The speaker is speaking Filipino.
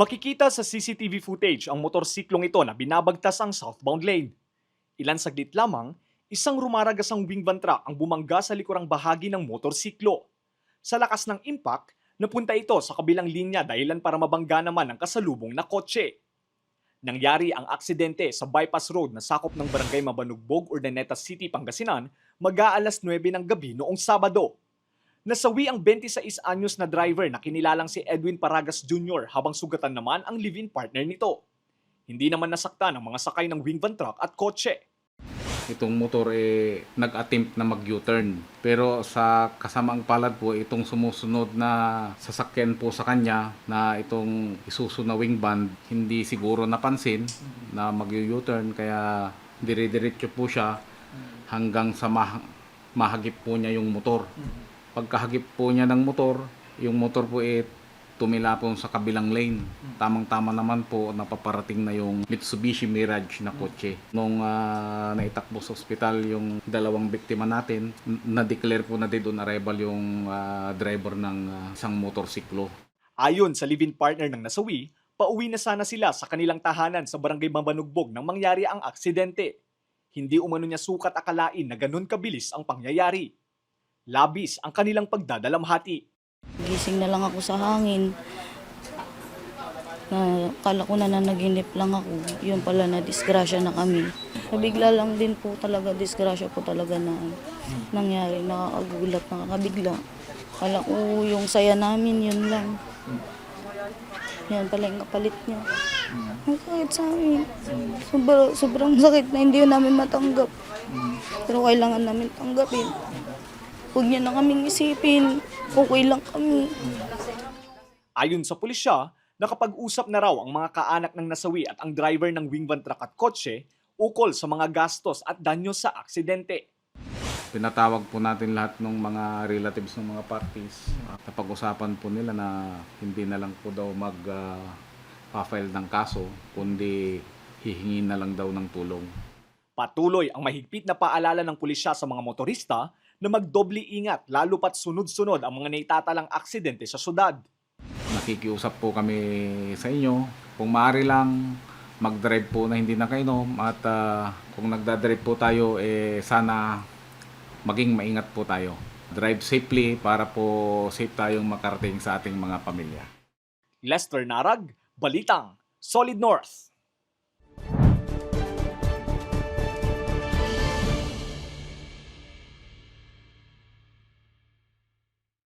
Makikita sa CCTV footage ang motorsiklong ito na binabagtas ang southbound lane. Ilan saglit lamang, isang rumaragasang wing van truck ang bumangga sa likurang bahagi ng motorsiklo. Sa lakas ng impact, napunta ito sa kabilang linya dahilan para mabangga naman ang kasalubong na kotse. Nangyari ang aksidente sa bypass road na sakop ng Barangay Mabanugbog, Urdaneta City, Pangasinan, mag-aalas 9 ng gabi noong Sabado. Nasawi ang 26 anyos na driver na kinilalang si Edwin Paragas Jr. habang sugatan naman ang live-in partner nito. Hindi naman nasaktan ang mga sakay ng wing van truck at kotse. Itong motor nag-attempt na mag-U-turn. Pero sa kasamaang palad po, itong sumusunod na sasakyan po sa kanya na itong Isuzu na wing van, hindi siguro napansin na mag-U-turn kaya dire-diretso po siya hanggang sa mahagip po niya yung motor. Pagkahagip po niya ng motor, yung motor po tumila po sa kabilang lane. Tamang-tama naman po napaparating na yung Mitsubishi Mirage na kotse. Nung naitakbo sa ospital yung dalawang biktima natin, na-declare po na dead on arrival yung driver ng isang motorsiklo. Ayon sa live-in partner ng nasawi, pauwi na sana sila sa kanilang tahanan sa Barangay Mabanugbog nang mangyari ang aksidente. Hindi umano niya sukat akalain na ganun kabilis ang pangyayari. Labis ang kanilang pagdadalamhati. Gising na lang ako sa hangin. Kala ko na nanaginip lang ako. Yun pala na disgrasya na kami. Nabigla lang din po talaga, disgrasya po talaga na nangyari. Nakakagulat, nakakabigla. Kala ko yung saya namin, yun lang. Yan pala yung kapalit niya. Ang sakit sa amin. Sobrang sakit na hindi namin matanggap. Pero kailangan namin tanggapin. Huwag niya na kaming isipin. Okay lang kami. Ayon sa pulisya, nakapag-usap na raw ang mga kaanak ng nasawi at ang driver ng wing van truck at kotse ukol sa mga gastos at danyo sa aksidente. Pinatawag po natin lahat ng mga relatives ng mga parties. Napag-usapan po nila na hindi na lang po daw mag-file ng kaso, kundi hihingi na lang daw ng tulong. Patuloy ang mahigpit na paalala ng pulisya sa mga motorista na magdoble ingat lalo pat sunod-sunod ang mga naitatalang aksidente sa syudad. Nakikiusap po kami sa inyo. Kung maaari lang, mag-drive po na hindi nakainom at kung nagdadrive po tayo, sana maging maingat po tayo. Drive safely para po safe tayong makarating sa ating mga pamilya. Lester Narag, Balitang, Solid North.